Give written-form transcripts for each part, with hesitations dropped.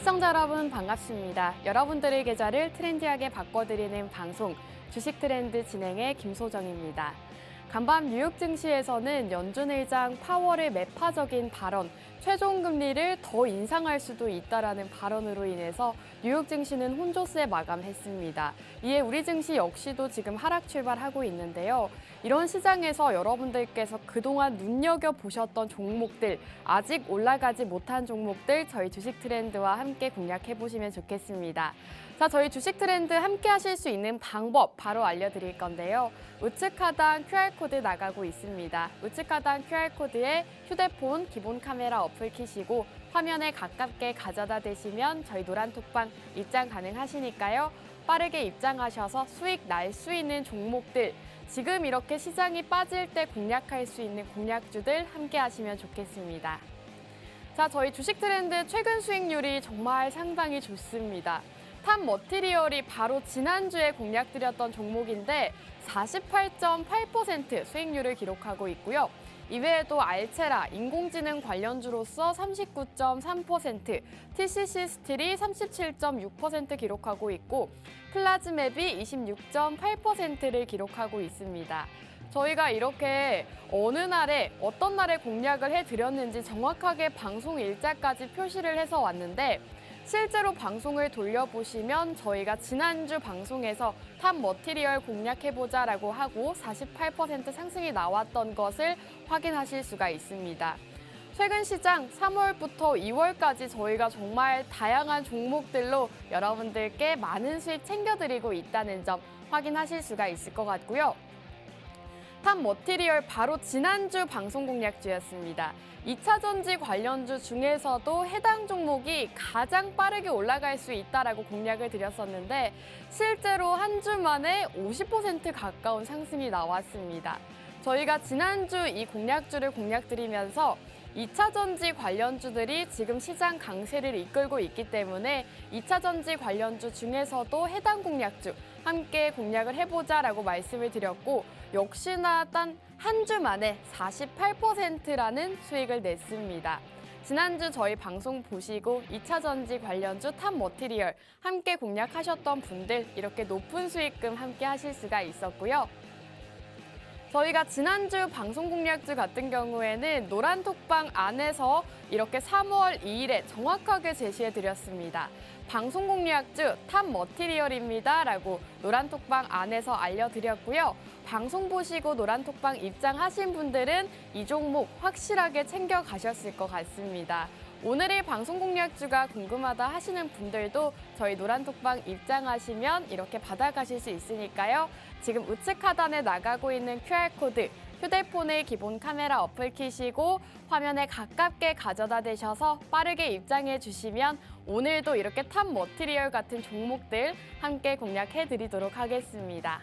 시청자 여러분 반갑습니다. 여러분들의 계좌를 트렌디하게 바꿔드리는 방송 주식 트렌드 진행의 김소정입니다. 간밤 뉴욕 증시에서는 연준 의장 파월의 매파적인 발언, 최종 금리를 더 인상할 수도 있다라는 발언으로 인해서 뉴욕 증시는 혼조세 마감했습니다. 이에 우리 증시 역시도 지금 하락 출발하고 있는데요. 이런 시장에서 여러분들께서 그동안 눈여겨보셨던 종목들, 아직 올라가지 못한 종목들 저희 주식 트렌드와 함께 공략해보시면 좋겠습니다. 자, 저희 주식 트렌드 함께 하실 수 있는 방법 바로 알려드릴 건데요. 우측 하단 QR코드 나가고 있습니다. 우측 하단 QR코드에 휴대폰 기본 카메라 어플 키시고 화면에 가깝게 가져다 대시면 저희 노란톡방 입장 가능하시니까요. 빠르게 입장하셔서 수익 날 수 있는 종목들, 지금 이렇게 시장이 빠질 때 공략할 수 있는 공략주들 함께 하시면 좋겠습니다. 자, 저희 주식 트렌드 최근 수익률이 정말 상당히 좋습니다. 탑 머티리얼이 바로 지난주에 공략드렸던 종목인데 48.8% 수익률을 기록하고 있고요. 이외에도 알체라, 인공지능 관련주로서 39.3%, TCC 스틸이 37.6% 기록하고 있고 플라즈맵이 26.8%를 기록하고 있습니다. 저희가 이렇게 어느 날에 어떤 날에 공략을 해드렸는지 정확하게 방송 일자까지 표시를 해서 왔는데 실제로 방송을 돌려보시면 저희가 지난주 방송에서 탑 머티리얼 공략해보자라고 하고 48% 상승이 나왔던 것을 확인하실 수가 있습니다. 최근 시장 3월부터 2월까지 저희가 정말 다양한 종목들로 여러분들께 많은 수익 챙겨드리고 있다는 점 확인하실 수가 있을 것 같고요. 탑 머티리얼 바로 지난주 방송 공략주였습니다. 2차 전지 관련주 중에서도 해당 종목이 가장 빠르게 올라갈 수 있다라고 공략을 드렸었는데 실제로 한 주 만에 50% 가까운 상승이 나왔습니다. 저희가 지난주 이 공략주를 공략드리면서 2차 전지 관련주들이 지금 시장 강세를 이끌고 있기 때문에 2차 전지 관련주 중에서도 해당 공략주 함께 공략을 해보자라고 말씀을 드렸고 역시나 단 한 주 만에 48%라는 수익을 냈습니다. 지난주 저희 방송 보시고 2차 전지 관련주 탑 머티리얼 함께 공략하셨던 분들 이렇게 높은 수익금 함께 하실 수가 있었고요. 저희가 지난주 방송 공략주 같은 경우에는 노란톡방 안에서 이렇게 3월 2일에 정확하게 제시해드렸습니다. 방송 공략주 탑 머티리얼입니다 라고 노란톡방 안에서 알려드렸고요. 방송 보시고 노란톡방 입장하신 분들은 이 종목 확실하게 챙겨가셨을 것 같습니다. 오늘의 방송 공략주가 궁금하다 하시는 분들도 저희 노란톡방 입장하시면 이렇게 받아가실 수 있으니까요. 지금 우측 하단에 나가고 있는 QR코드, 휴대폰의 기본 카메라 어플 키시고 화면에 가깝게 가져다 대셔서 빠르게 입장해 주시면 오늘도 이렇게 탑 머티리얼 같은 종목들 함께 공략해 드리도록 하겠습니다.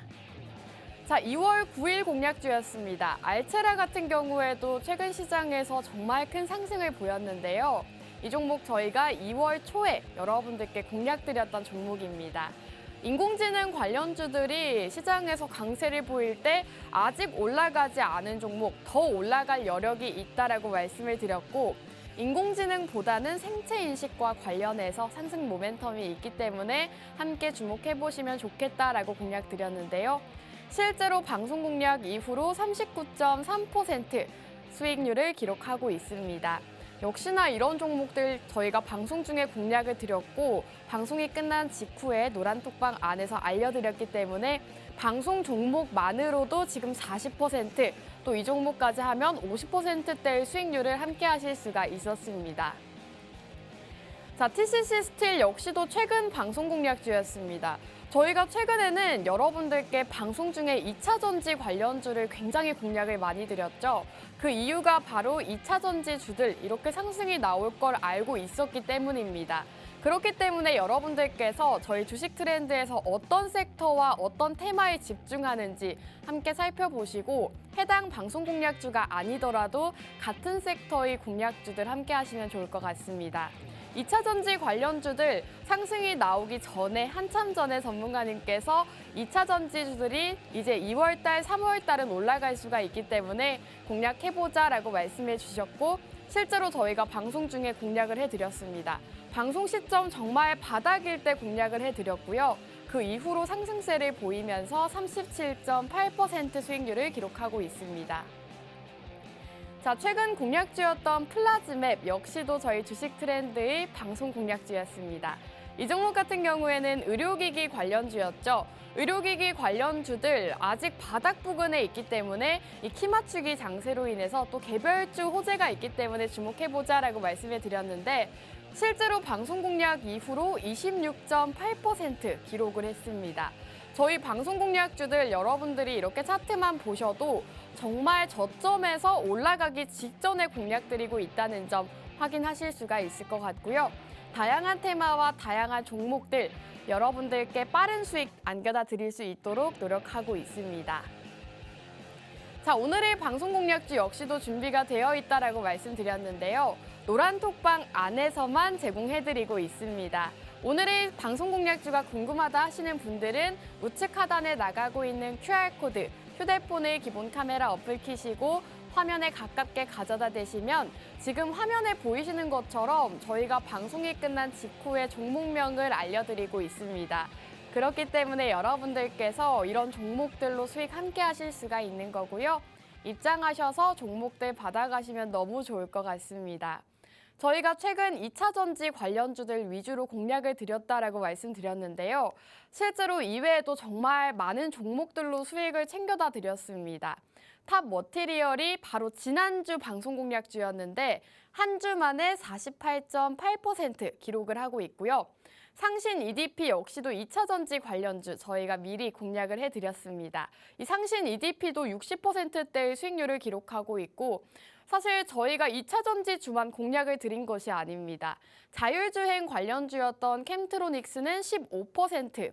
자, 2월 9일 공략주였습니다. 알체라 같은 경우에도 최근 시장에서 정말 큰 상승을 보였는데요. 이 종목 저희가 2월 초에 여러분들께 공략드렸던 종목입니다. 인공지능 관련주들이 시장에서 강세를 보일 때 아직 올라가지 않은 종목, 더 올라갈 여력이 있다라고 말씀을 드렸고 인공지능보다는 생체인식과 관련해서 상승 모멘텀이 있기 때문에 함께 주목해보시면 좋겠다라고 공략드렸는데요. 실제로 방송 공략 이후로 39.3% 수익률을 기록하고 있습니다. 역시나 이런 종목들 저희가 방송 중에 공략을 드렸고 방송이 끝난 직후에 노란톡방 안에서 알려드렸기 때문에 방송 종목만으로도 지금 40%, 또 이 종목까지 하면 50%대의 수익률을 함께 하실 수가 있었습니다. 자, TCC 스틸 역시도 최근 방송 공략주였습니다. 저희가 최근에는 여러분들께 방송 중에 2차 전지 관련주를 굉장히 공략을 많이 드렸죠. 그 이유가 바로 2차 전지 주들 이렇게 상승이 나올 걸 알고 있었기 때문입니다. 그렇기 때문에 여러분들께서 저희 주식 트렌드에서 어떤 섹터와 어떤 테마에 집중하는지 함께 살펴보시고 해당 방송 공략주가 아니더라도 같은 섹터의 공략주들 함께 하시면 좋을 것 같습니다. 2차 전지 관련주들 상승이 나오기 전에 한참 전에 전문가님께서 2차 전지주들이 이제 2월달, 3월달은 올라갈 수가 있기 때문에 공략해보자라고 말씀해 주셨고 실제로 저희가 방송 중에 공략을 해드렸습니다. 방송 시점 정말 바닥일 때 공략을 해드렸고요. 그 이후로 상승세를 보이면서 37.8% 수익률을 기록하고 있습니다. 자, 최근 공략주였던 플라즈맵 역시도 저희 주식 트렌드의 방송 공략주였습니다. 이 종목 같은 경우에는 의료기기 관련주였죠. 의료기기 관련주들 아직 바닥 부근에 있기 때문에 이 키 맞추기 장세로 인해서 또 개별주 호재가 있기 때문에 주목해보자라고 말씀을 드렸는데 실제로 방송 공략 이후로 26.8% 기록을 했습니다. 저희 방송 공략주들 여러분들이 이렇게 차트만 보셔도 정말 저점에서 올라가기 직전에 공략드리고 있다는 점 확인하실 수가 있을 것 같고요. 다양한 테마와 다양한 종목들 여러분들께 빠른 수익 안겨다 드릴 수 있도록 노력하고 있습니다. 자, 오늘의 방송 공략주 역시도 준비가 되어 있다라고 말씀드렸는데요. 노란 톡방 안에서만 제공해드리고 있습니다. 오늘의 방송 공략주가 궁금하다 하시는 분들은 우측 하단에 나가고 있는 QR코드, 휴대폰의 기본 카메라 어플 키시고 화면에 가깝게 가져다 대시면 지금 화면에 보이시는 것처럼 저희가 방송이 끝난 직후에 종목명을 알려드리고 있습니다. 그렇기 때문에 여러분들께서 이런 종목들로 수익 함께 하실 수가 있는 거고요. 입장하셔서 종목들 받아가시면 너무 좋을 것 같습니다. 저희가 최근 2차 전지 관련주들 위주로 공략을 드렸다라고 말씀드렸는데요. 실제로 이외에도 정말 많은 종목들로 수익을 챙겨다 드렸습니다. 탑 머티리얼이 바로 지난주 방송 공략주였는데 한 주 만에 48.8% 기록을 하고 있고요. 상신 EDP 역시도 2차 전지 관련주 저희가 미리 공략을 해드렸습니다. 이 상신 EDP도 60%대의 수익률을 기록하고 있고 사실 저희가 2차 전지 주만 공략을 드린 것이 아닙니다. 자율주행 관련주였던 캠트로닉스는 15%,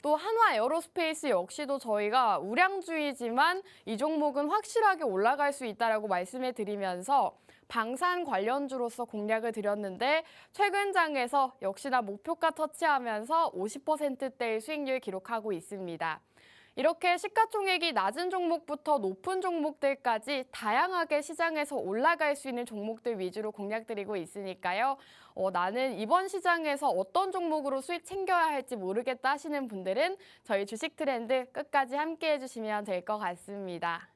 또 한화 에어로스페이스 역시도 저희가 우량주이지만 이 종목은 확실하게 올라갈 수 있다라고 말씀해 드리면서 방산 관련주로서 공략을 드렸는데 최근 장에서 역시나 목표가 터치하면서 50%대의 수익률 기록하고 있습니다. 이렇게 시가총액이 낮은 종목부터 높은 종목들까지 다양하게 시장에서 올라갈 수 있는 종목들 위주로 공략드리고 있으니까요. 나는 이번 시장에서 어떤 종목으로 수익 챙겨야 할지 모르겠다 하시는 분들은 저희 주식 트렌드 끝까지 함께 해주시면 될 것 같습니다.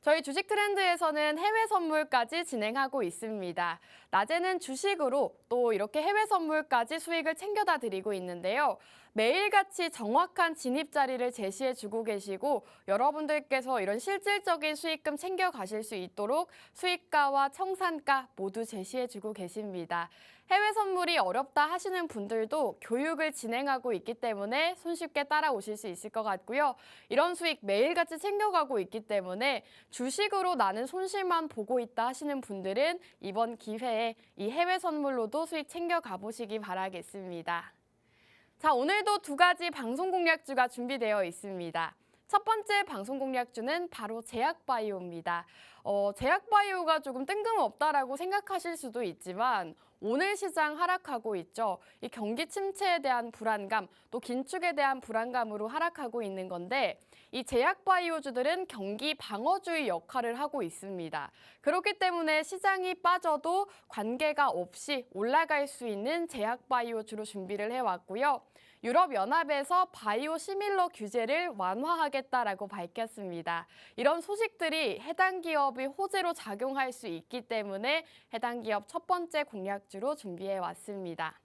저희 주식 트렌드에서는 해외 선물까지 진행하고 있습니다. 낮에는 주식으로 또 이렇게 해외 선물까지 수익을 챙겨다 드리고 있는데요. 매일같이 정확한 진입 자리를 제시해주고 계시고 여러분들께서 이런 실질적인 수익금 챙겨가실 수 있도록 수익가와 청산가 모두 제시해주고 계십니다. 해외 선물이 어렵다 하시는 분들도 교육을 진행하고 있기 때문에 손쉽게 따라오실 수 있을 것 같고요. 이런 수익 매일같이 챙겨가고 있기 때문에 주식으로 나는 손실만 보고 있다 하시는 분들은 이번 기회에 이 해외 선물로도 수익 챙겨가 보시기 바라겠습니다. 자, 오늘도 두 가지 방송 공략주가 준비되어 있습니다. 첫 번째 방송 공략주는 바로 제약바이오입니다. 제약바이오가 조금 뜬금없다라고 생각하실 수도 있지만 오늘 시장 하락하고 있죠. 이 경기 침체에 대한 불안감, 또 긴축에 대한 불안감으로 하락하고 있는 건데 이 제약바이오주들은 경기 방어주의 역할을 하고 있습니다. 그렇기 때문에 시장이 빠져도 관계가 없이 올라갈 수 있는 제약바이오주로 준비를 해왔고요. 유럽연합에서 바이오 시밀러 규제를 완화하겠다라고 밝혔습니다. 이런 소식들이 해당 기업의 호재로 작용할 수 있기 때문에 해당 기업 첫 번째 공략주로 준비해 왔습니다.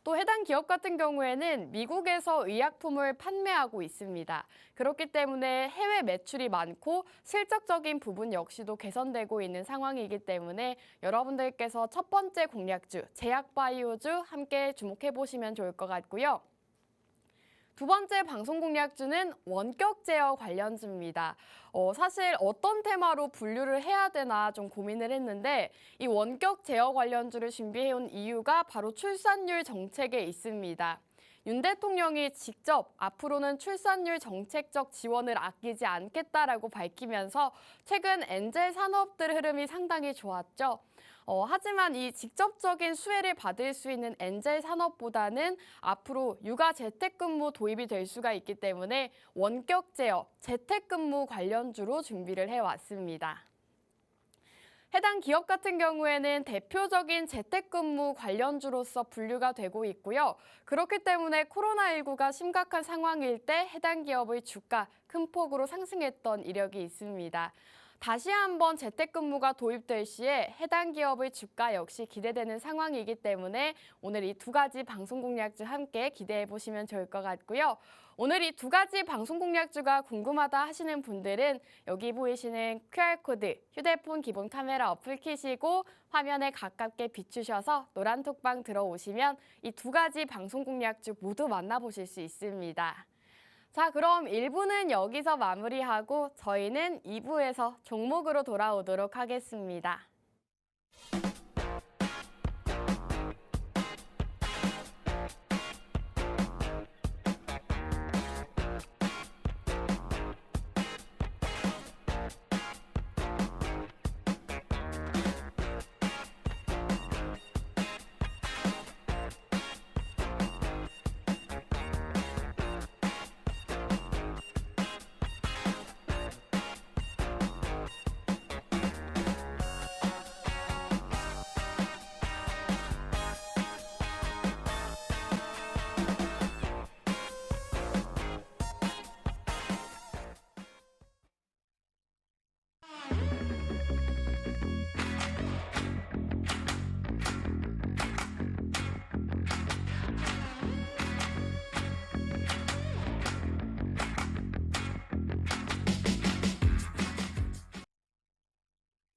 또 해당 기업 같은 경우에는 미국에서 의약품을 판매하고 있습니다. 그렇기 때문에 해외 매출이 많고 실적적인 부분 역시도 개선되고 있는 상황이기 때문에 여러분들께서 첫 번째 공략주, 제약바이오주 함께 주목해 보시면 좋을 것 같고요. 두 번째 방송 공략주는 원격 제어 관련주입니다. 사실 어떤 테마로 분류를 해야 되나 좀 고민을 했는데 이 원격 제어 관련주를 준비해온 이유가 바로 출산율 정책에 있습니다. 윤 대통령이 직접 앞으로는 출산율 정책적 지원을 아끼지 않겠다라고 밝히면서 최근 엔젤 산업들 흐름이 상당히 좋았죠. 하지만 이 직접적인 수혜를 받을 수 있는 엔젤 산업보다는 앞으로 육아 재택근무 도입이 될 수가 있기 때문에 원격 제어, 재택근무 관련주로 준비를 해왔습니다. 해당 기업 같은 경우에는 대표적인 재택근무 관련주로서 분류가 되고 있고요. 그렇기 때문에 코로나19가 심각한 상황일 때 해당 기업의 주가 큰 폭으로 상승했던 이력이 있습니다. 다시 한번 재택근무가 도입될 시에 해당 기업의 주가 역시 기대되는 상황이기 때문에 오늘 이 두 가지 방송 공략주 함께 기대해 보시면 좋을 것 같고요. 오늘 이 두 가지 방송 공략주가 궁금하다 하시는 분들은 여기 보이시는 QR코드, 휴대폰 기본 카메라 어플 켜시고 화면에 가깝게 비추셔서 노란톡방 들어오시면 이 두 가지 방송 공략주 모두 만나보실 수 있습니다. 자, 그럼 1부는 여기서 마무리하고 저희는 2부에서 종목으로 돌아오도록 하겠습니다.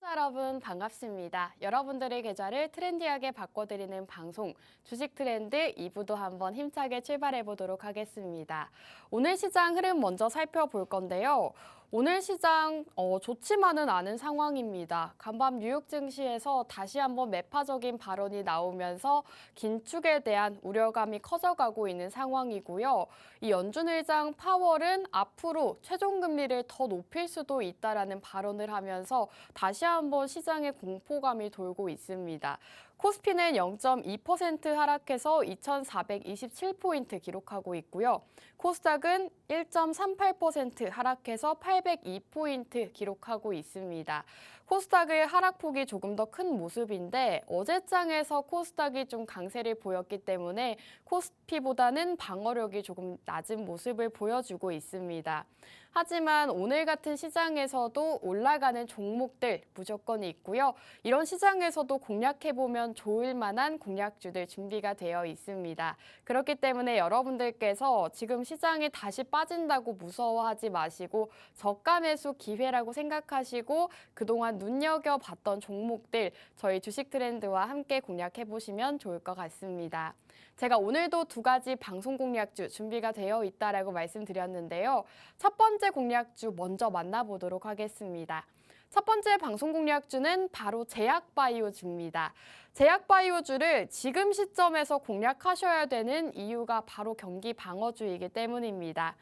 여러분 반갑습니다. 여러분들의 계좌를 트렌디하게 바꿔드리는 방송 주식 트렌드 2부도 한번 힘차게 출발해 보도록 하겠습니다. 오늘 시장 흐름 먼저 살펴볼 건데요. 오늘 시장 좋지만은 않은 상황입니다. 간밤 뉴욕 증시에서 다시 한번 매파적인 발언이 나오면서 긴축에 대한 우려감이 커져가고 있는 상황이고요. 이 연준 의장 파월은 앞으로 최종 금리를 더 높일 수도 있다라는 발언을 하면서 다시 한번 시장의 공포감이 돌고 있습니다. 코스피는 0.2% 하락해서 2,427포인트 기록하고 있고요. 코스닥은 1.38% 하락해서 802포인트 기록하고 있습니다. 코스닥의 하락폭이 조금 더 큰 모습인데 어제장에서 코스닥이 좀 강세를 보였기 때문에 코스피보다는 방어력이 조금 낮은 모습을 보여주고 있습니다. 하지만 오늘 같은 시장에서도 올라가는 종목들 무조건 있고요. 이런 시장에서도 공략해보면 좋을 만한 공략주들 준비가 되어 있습니다. 그렇기 때문에 여러분들께서 지금 시장이 다시 빠진다고 무서워하지 마시고 저가 매수 기회라고 생각하시고 그동안 눈여겨봤던 종목들 저희 주식 트렌드와 함께 공략해보시면 좋을 것 같습니다. 제가 오늘도 두 가지 방송 공략주 준비가 되어 있다라고 말씀드렸는데요. 첫 번째 공략주 먼저 만나보도록 하겠습니다. 첫 번째 방송 공략주는 바로 제약바이오주입니다. 제약바이오주를 지금 시점에서 공략하셔야 되는 이유가 바로 경기 방어주이기 때문입니다.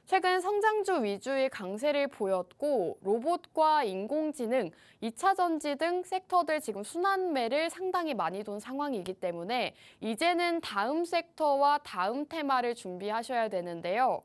최근 성장주 위주의 강세를 보였고 로봇과 인공지능, 2차 전지 등 섹터들 지금 순환매를 상당히 많이 돈 상황이기 때문에 이제는 다음 섹터와 다음 테마를 준비하셔야 되는데요.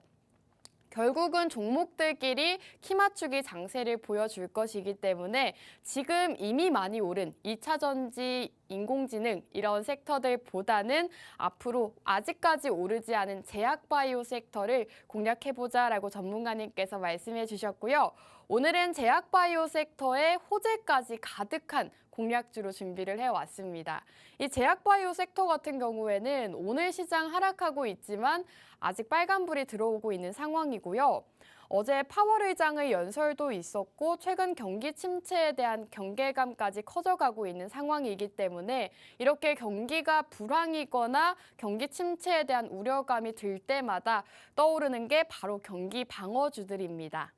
결국은 종목들끼리 키 맞추기 장세를 보여줄 것이기 때문에 지금 이미 많이 오른 2차 전지, 인공지능 이런 섹터들보다는 앞으로 아직까지 오르지 않은 제약바이오 섹터를 공략해보자라고 전문가님께서 말씀해 주셨고요. 오늘은 제약바이오 섹터에 호재까지 가득한 공략주로 준비를 해왔습니다. 이 제약바이오 섹터 같은 경우에는 오늘 시장 하락하고 있지만 아직 빨간불이 들어오고 있는 상황이고요. 어제 파월 의장의 연설도 있었고 최근 경기 침체에 대한 경계감까지 커져가고 있는 상황이기 때문에 이렇게 경기가 불황이거나 경기 침체에 대한 우려감이 들 때마다 떠오르는 게 바로 경기 방어주들입니다.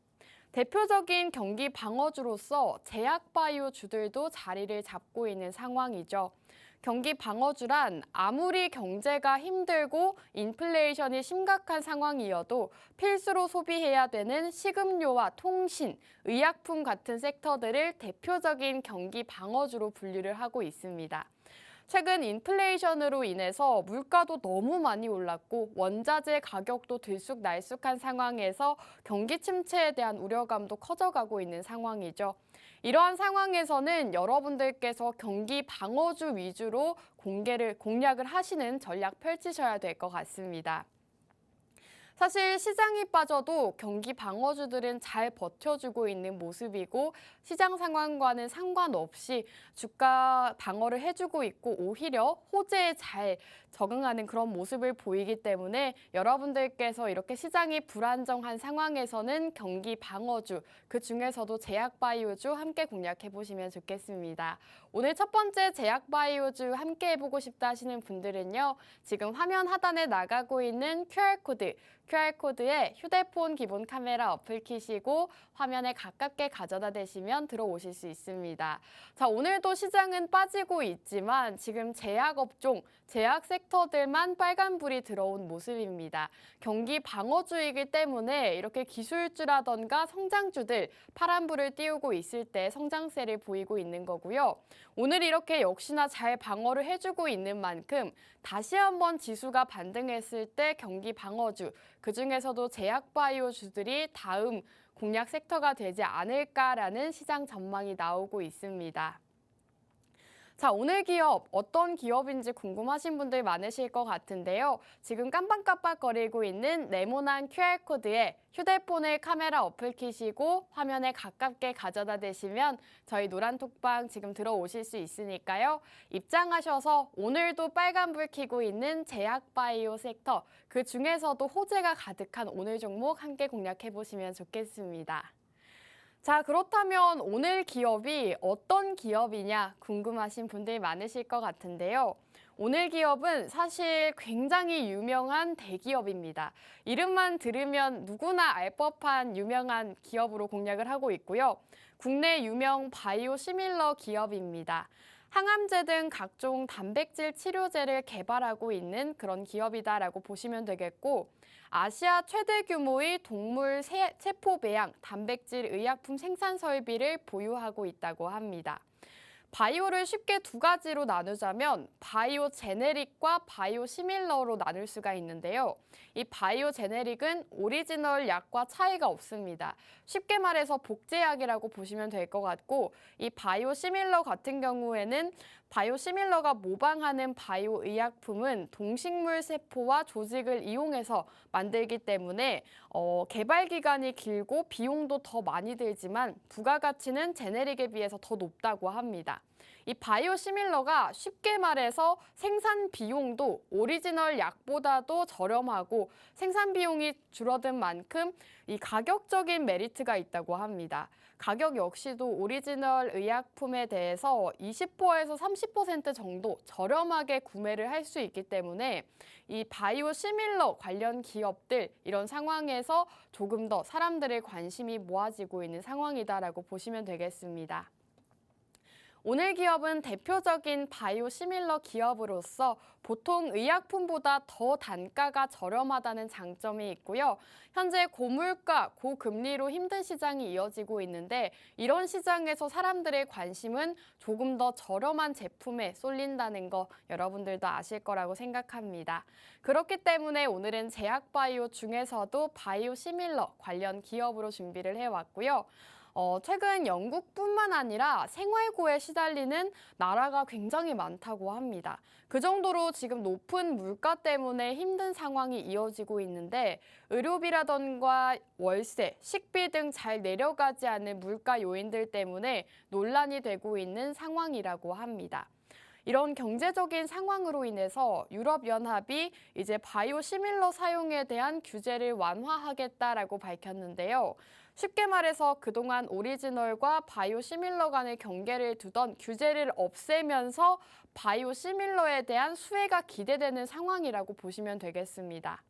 대표적인 경기 방어주로서 제약바이오주들도 자리를 잡고 있는 상황이죠. 경기 방어주란 아무리 경제가 힘들고 인플레이션이 심각한 상황이어도 필수로 소비해야 되는 식음료와 통신, 의약품 같은 섹터들을 대표적인 경기 방어주로 분류를 하고 있습니다. 최근 인플레이션으로 인해서 물가도 너무 많이 올랐고 원자재 가격도 들쑥날쑥한 상황에서 경기 침체에 대한 우려감도 커져가고 있는 상황이죠. 이러한 상황에서는 여러분들께서 경기 방어주 위주로 공략을 하시는 전략 펼치셔야 될 것 같습니다. 사실 시장이 빠져도 경기 방어주들은 잘 버텨주고 있는 모습이고 시장 상황과는 상관없이 주가 방어를 해주고 있고 오히려 호재에 잘 적응하는 그런 모습을 보이기 때문에 여러분들께서 이렇게 시장이 불안정한 상황에서는 경기 방어주, 그 중에서도 제약바이오주 함께 공략해 보시면 좋겠습니다. 오늘 첫 번째 제약바이오주 함께 해보고 싶다 하시는 분들은요. 지금 화면 하단에 나가고 있는 QR코드에 휴대폰 기본 카메라 어플 키시고 화면에 가깝게 가져다 대시면 들어오실 수 있습니다. 자, 오늘도 시장은 빠지고 있지만 지금 제약업종, 제약 섹터들만 빨간불이 들어온 모습입니다. 경기 방어주이기 때문에 이렇게 기술주라던가 성장주들 파란불을 띄우고 있을 때 성장세를 보이고 있는 거고요. 오늘 이렇게 역시나 잘 방어를 해주고 있는 만큼 다시 한번 지수가 반등했을 때 경기 방어주, 그중에서도 제약바이오주들이 다음 공략 섹터가 되지 않을까라는 시장 전망이 나오고 있습니다. 자, 오늘 기업 어떤 기업인지 궁금하신 분들 많으실 것 같은데요. 지금 깜빡깜빡거리고 있는 네모난 QR코드에 휴대폰을 카메라 어플 키시고 화면에 가깝게 가져다 대시면 저희 노란톡방 지금 들어오실 수 있으니까요. 입장하셔서 오늘도 빨간불 켜고 있는 제약바이오 섹터, 그 중에서도 호재가 가득한 오늘 종목 함께 공략해 보시면 좋겠습니다. 자, 그렇다면 오늘 기업이 어떤 기업이냐 궁금하신 분들이 많으실 것 같은데요. 오늘 기업은 사실 굉장히 유명한 대기업입니다. 이름만 들으면 누구나 알 법한 유명한 기업으로 공략을 하고 있고요. 국내 유명 바이오 시밀러 기업입니다. 항암제 등 각종 단백질 치료제를 개발하고 있는 그런 기업이다라고 보시면 되겠고, 아시아 최대 규모의 동물 세포 배양 단백질 의약품 생산 설비를 보유하고 있다고 합니다. 바이오를 쉽게 두 가지로 나누자면 바이오 제네릭과 바이오 시밀러로 나눌 수가 있는데요. 이 바이오 제네릭은 오리지널 약과 차이가 없습니다. 쉽게 말해서 복제약이라고 보시면 될 것 같고, 이 바이오 시밀러 같은 경우에는 바이오 시밀러가 모방하는 바이오 의약품은 동식물 세포와 조직을 이용해서 만들기 때문에 개발 기간이 길고 비용도 더 많이 들지만 부가가치는 제네릭에 비해서 더 높다고 합니다. 이 바이오 시밀러가 쉽게 말해서 생산 비용도 오리지널 약보다도 저렴하고 생산 비용이 줄어든 만큼 이 가격적인 메리트가 있다고 합니다. 가격 역시도 오리지널 의약품에 대해서 20%에서 30% 정도 저렴하게 구매를 할 수 있기 때문에 이 바이오 시밀러 관련 기업들 이런 상황에서 조금 더 사람들의 관심이 모아지고 있는 상황이다라고 보시면 되겠습니다. 오늘 기업은 대표적인 바이오 시밀러 기업으로서 보통 의약품보다 더 단가가 저렴하다는 장점이 있고요. 현재 고물가, 고금리로 힘든 시장이 이어지고 있는데 이런 시장에서 사람들의 관심은 조금 더 저렴한 제품에 쏠린다는 거 여러분들도 아실 거라고 생각합니다. 그렇기 때문에 오늘은 제약바이오 중에서도 바이오 시밀러 관련 기업으로 준비를 해왔고요. 최근 영국뿐만 아니라 생활고에 시달리는 나라가 굉장히 많다고 합니다. 그 정도로 지금 높은 물가 때문에 힘든 상황이 이어지고 있는데 의료비라던가 월세, 식비 등 잘 내려가지 않는 물가 요인들 때문에 논란이 되고 있는 상황이라고 합니다. 이런 경제적인 상황으로 인해서 유럽연합이 이제 바이오 시밀러 사용에 대한 규제를 완화하겠다라고 밝혔는데요. 쉽게 말해서 그동안 오리지널과 바이오 시밀러 간의 경계를 두던 규제를 없애면서 바이오 시밀러에 대한 수혜가 기대되는 상황이라고 보시면 되겠습니다.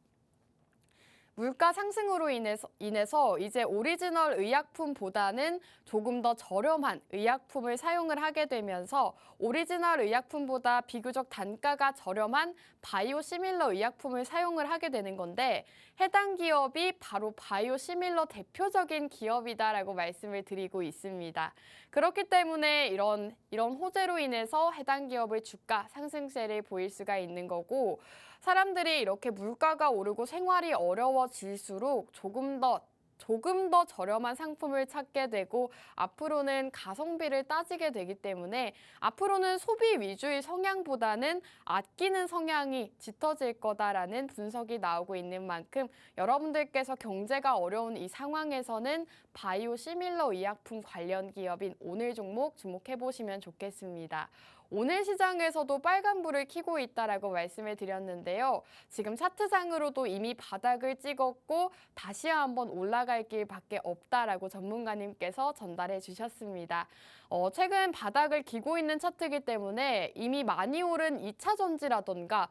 물가 상승으로 인해서 이제 오리지널 의약품보다는 조금 더 저렴한 의약품을 사용을 하게 되면서 오리지널 의약품보다 비교적 단가가 저렴한 바이오 시밀러 의약품을 사용을 하게 되는 건데 해당 기업이 바로 바이오 시밀러 대표적인 기업이다라고 말씀을 드리고 있습니다. 그렇기 때문에 이런 호재로 인해서 해당 기업의 주가 상승세를 보일 수가 있는 거고 사람들이 이렇게 물가가 오르고 생활이 어려워질수록 조금 더 조금 더 저렴한 상품을 찾게 되고 앞으로는 가성비를 따지게 되기 때문에 앞으로는 소비 위주의 성향보다는 아끼는 성향이 짙어질 거다라는 분석이 나오고 있는 만큼 여러분들께서 경제가 어려운 이 상황에서는 바이오 시밀러 의약품 관련 기업인 오늘 종목 주목해 보시면 좋겠습니다. 오늘 시장에서도 빨간불을 켜고 있다라고 말씀을 드렸는데요. 지금 차트상으로도 이미 바닥을 찍었고 다시 한번 올라갈 길밖에 없다라고 전문가님께서 전달해 주셨습니다. 최근 바닥을 기고 있는 차트이기 때문에 이미 많이 오른 2차 전지라던가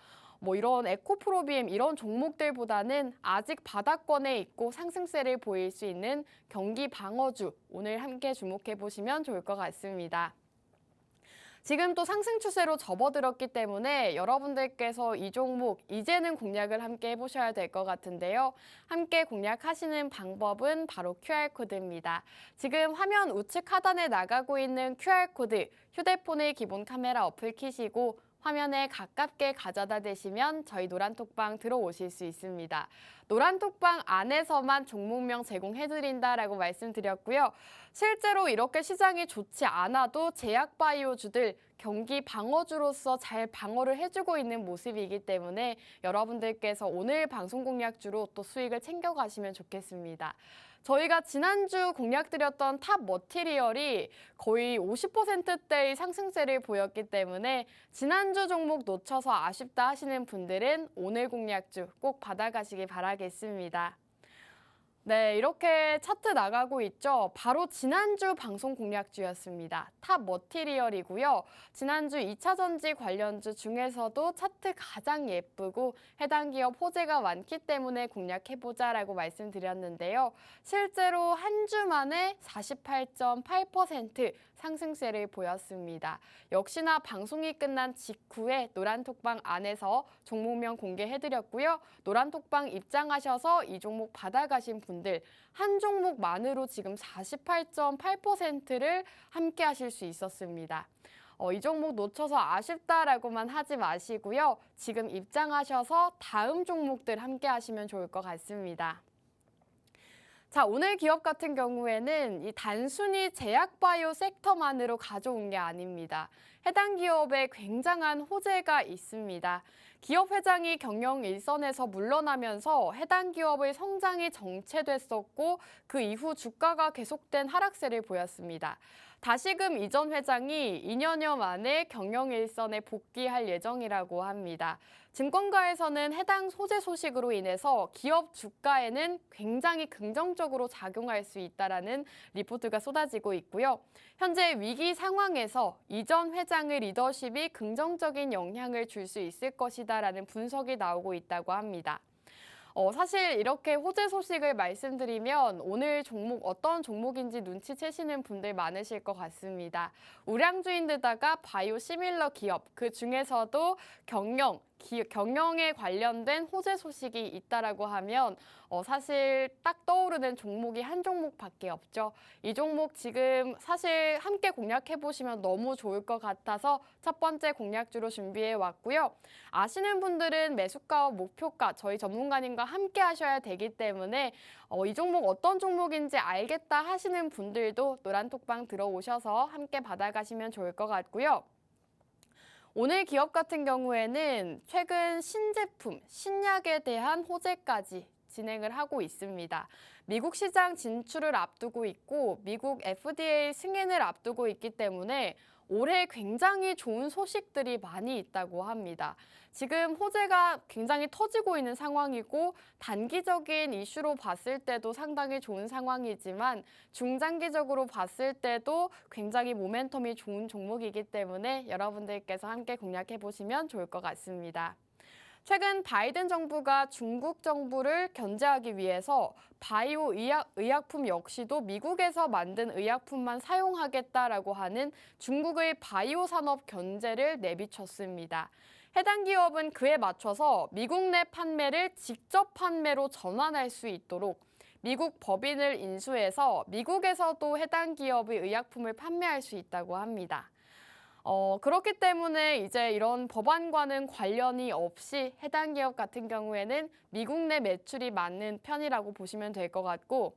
이런 에코프로비엠 이런 종목들보다는 아직 바닥권에 있고 상승세를 보일 수 있는 경기 방어주 오늘 함께 주목해 보시면 좋을 것 같습니다. 지금 또 상승 추세로 접어들었기 때문에 여러분들께서 이 종목 이제는 공략을 함께 해보셔야 될 것 같은데요. 함께 공략하시는 방법은 바로 QR코드입니다. 지금 화면 우측 하단에 나가고 있는 QR코드, 휴대폰의 기본 카메라 어플 켜시고 화면에 가깝게 가져다 대시면 저희 노란톡방 들어오실 수 있습니다. 노란톡방 안에서만 종목명 제공해드린다라고 말씀드렸고요. 실제로 이렇게 시장이 좋지 않아도 제약바이오주들 경기 방어주로서 잘 방어를 해주고 있는 모습이기 때문에 여러분들께서 오늘 방송 공략주로 또 수익을 챙겨가시면 좋겠습니다. 저희가 지난주 공략드렸던 탑 머티리얼이 거의 50%대의 상승세를 보였기 때문에 지난주 종목 놓쳐서 아쉽다 하시는 분들은 오늘 공략주 꼭 받아가시기 바라겠습니다. 네, 이렇게 차트 나가고 있죠. 바로 지난주 방송 공략주였습니다. 탑 머티리얼이고요. 지난주 2차 전지 관련주 중에서도 차트 가장 예쁘고 해당 기업 호재가 많기 때문에 공략해보자라고 말씀드렸는데요. 실제로 한 주 만에 48.8% 상승세를 보였습니다. 역시나 방송이 끝난 직후에 노란톡방 안에서 종목명 공개해드렸고요. 노란톡방 입장하셔서 이 종목 받아가신 분들 한 종목만으로 지금 48.8%를 함께 하실 수 있었습니다. 이 종목 놓쳐서 아쉽다라고만 하지 마시고요. 지금 입장하셔서 다음 종목들 함께 하시면 좋을 것 같습니다. 자, 오늘 기업 같은 경우에는 이 단순히 제약바이오 섹터만으로 가져온 게 아닙니다. 해당 기업에 굉장한 호재가 있습니다. 기업 회장이 경영 일선에서 물러나면서 해당 기업의 성장이 정체됐었고 그 이후 주가가 계속된 하락세를 보였습니다. 다시금 이전 회장이 2년여 만에 경영 일선에 복귀할 예정이라고 합니다. 증권가에서는 해당 소재 소식으로 인해서 기업 주가에는 굉장히 긍정적으로 작용할 수 있다라는 리포트가 쏟아지고 있고요. 현재 위기 상황에서 이전 회장의 리더십이 긍정적인 영향을 줄 수 있을 것이다라는 분석이 나오고 있다고 합니다. 사실 이렇게 호재 소식을 말씀드리면 오늘 종목 어떤 종목인지 눈치채시는 분들 많으실 것 같습니다. 우량주인데다가 바이오 시밀러 기업, 그 중에서도 경영에 관련된 호재 소식이 있다라고 하면 사실 딱 떠오르는 종목이 한 종목밖에 없죠. 이 종목 지금 사실 함께 공략해 보시면 너무 좋을 것 같아서 첫 번째 공략주로 준비해 왔고요. 아시는 분들은 매수가와 목표가 저희 전문가님과 함께 하셔야 되기 때문에 이 종목 어떤 종목인지 알겠다 하시는 분들도 노란톡방 들어오셔서 함께 받아가시면 좋을 것 같고요. 오늘 기업 같은 경우에는 최근 신제품, 신약에 대한 호재까지 진행을 하고 있습니다. 미국 시장 진출을 앞두고 있고 미국 FDA 승인을 앞두고 있기 때문에 올해 굉장히 좋은 소식들이 많이 있다고 합니다. 지금 호재가 굉장히 터지고 있는 상황이고 단기적인 이슈로 봤을 때도 상당히 좋은 상황이지만 중장기적으로 봤을 때도 굉장히 모멘텀이 좋은 종목이기 때문에 여러분들께서 함께 공략해 보시면 좋을 것 같습니다. 최근 바이든 정부가 중국 정부를 견제하기 위해서 바이오 의약품 역시도 미국에서 만든 의약품만 사용하겠다라고 하는 중국의 바이오 산업 견제를 내비쳤습니다. 해당 기업은 그에 맞춰서 미국 내 판매를 직접 판매로 전환할 수 있도록 미국 법인을 인수해서 미국에서도 해당 기업의 의약품을 판매할 수 있다고 합니다. 그렇기 때문에 이제 이런 법안과는 관련이 없이 해당 기업 같은 경우에는 미국 내 매출이 많은 편이라고 보시면 될 것 같고